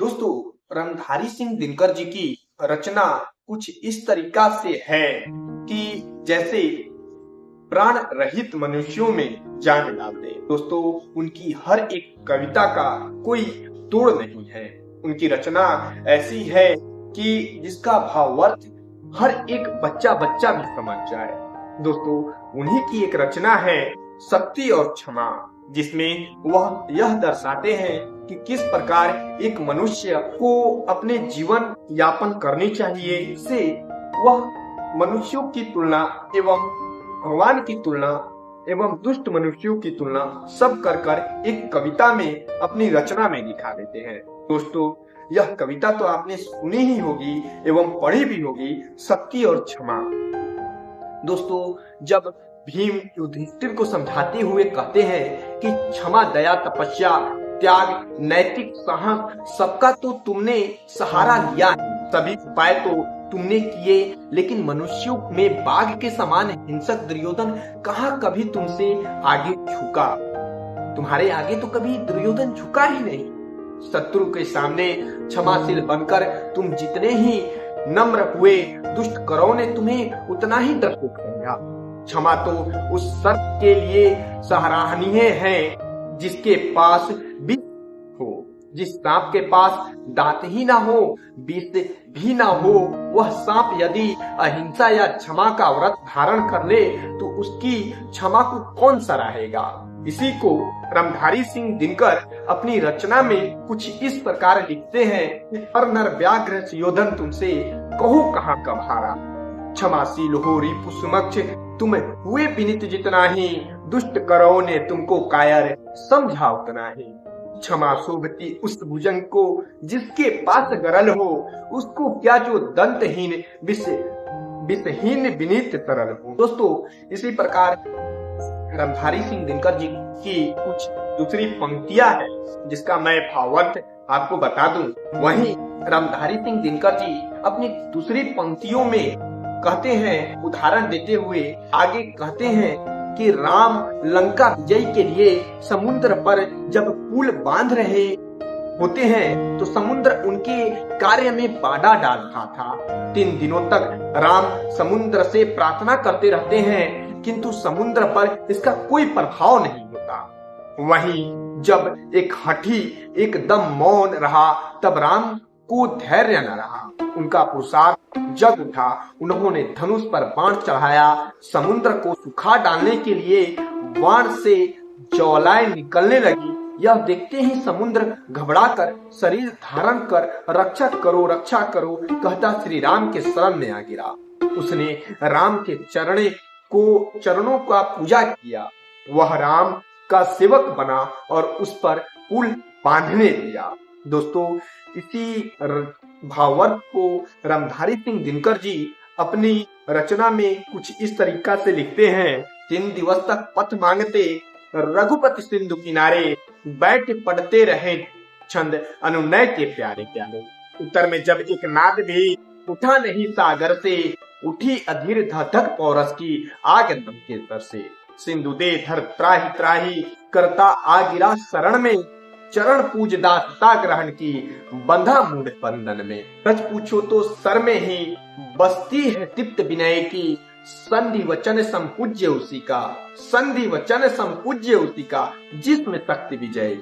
दोस्तों, रणधारी सिंह दिनकर जी की रचना कुछ इस तरीका से है कि जैसे प्राण रहित मनुष्यों में जान डाल दे। दोस्तों, उनकी हर एक कविता का कोई तोड़ नहीं है। उनकी रचना ऐसी है कि जिसका भावार्थ हर एक बच्चा बच्चा भी समझ जाए। दोस्तों, उन्हीं की एक रचना है शक्ति और क्षमा, जिसमें वह यह दर्शाते हैं कि किस प्रकार एक मनुष्य को अपने जीवन यापन करनी चाहिए। इससे वह मनुष्यों की तुलना एवं भगवान की तुलना एवं दुष्ट मनुष्यों की तुलना सब कर कर एक कविता में अपनी रचना में दिखा देते हैं। दोस्तों, यह कविता तो आपने सुनी ही होगी एवं पढ़ी भी होगी, शक्ति और क्षमा। दोस्तों, जब भीम युधिष्ठिर को समझाते हुए कहते हैं कि क्षमा, दया, तपस्या, त्याग, नैतिक साहस सबका तो तुमने सहारा लिया है, सभी उपाय तो तुमने किए, लेकिन मनुष्यों में बाघ के समान हिंसक दुर्योधन कहाँ कभी तुमसे आगे झुका। तुम्हारे आगे तो कभी दुर्योधन झुका ही नहीं। शत्रु के सामने क्षमाशील बनकर तुम जितने ही नम्र हुए, दुष्ट कौरवों ने तुम्हें उतना ही डरपोक समझा। क्षमा तो उस सर्प के लिए सराहनीय है जिसके पास विष हो। जिस सांप के पास दांत ही ना हो, विष भी ना हो, वह सांप यदि अहिंसा या क्षमा का व्रत धारण कर ले तो उसकी क्षमा को कौन सराहेगा। इसी को रणधारी सिंह दिनकर अपनी रचना में कुछ इस प्रकार लिखते हैं। पर नर व्याघ्र सुयोधन तुमसे कहो कहाँ कभारा, क्षमाशील हो रिपु समक्ष तुम हुए विनीत जितना ही, दुष्ट कौरवों ने तुमको कायर समझा उतना ही। क्षमा शोभती उस भुजंग को जिसके पास गरल हो, उसको क्या जो दंतहीन विषहीन विनीत तरल हो। दोस्तों, इसी प्रकार रणधारी सिंह दिनकर जी की कुछ दूसरी पंक्तियां हैं जिसका मैं भावार्थ आपको बता दूं। वहीं रणधारी सिंह दिनकर जी अपनी दूसरी पंक्तियों में कहते हैं, उदाहरण देते हुए आगे कहते हैं कि राम लंका विजय के लिए समुद्र पर जब पुल बांध रहे होते हैं तो समुद्र उनके कार्य में बाधा डाल रहा था। 3 दिनों तक राम समुद्र से प्रार्थना करते रहते हैं, किंतु समुद्र पर इसका कोई प्रभाव नहीं होता। वहीं जब एक हाथी एकदम मौन रहा तब राम को धैर्य न रहा, उनका पुरुषार्थ जग उठा। उन्होंने धनुष पर बाण चढ़ाया, समुद्र को सुखा डालने के लिए बाण से ज्वालाएं निकलने लगी। यह देखते ही समुद्र घबराकर शरीर धारण कर रक्षा करो कहता श्री राम के शरण में आ गिरा। उसने राम के चरणों का पूजा किया। वह राम का सेवक बना और उस पर पुल बांधने दिया। दोस्तों, इसी भावार्थ को रणधारी सिंह दिनकर जी अपनी रचना में कुछ इस तरीका से लिखते हैं। 3 दिवस तक पथ मांगते रघुपति सिंधु किनारे, बैठ पढ़ते रहे छंद अनुनय के प्यारे प्यारे। उत्तर में जब एक नाद भी उठा नहीं सागर से, उठी अधीर धधक पौरस की आग दम के सर से। सिंधु दे धर त्राही त्राही करता आ गिरा शरण में, चरण पूज दासता ग्रहण की बंधा मूड बंधन में। सच पूछो तो सर में ही बसती है तिप्त विनय की, संधि वचन संपूज्य उसी का, संधि वचन संपूज्य उसी का, जिसमें शक्ति विजय।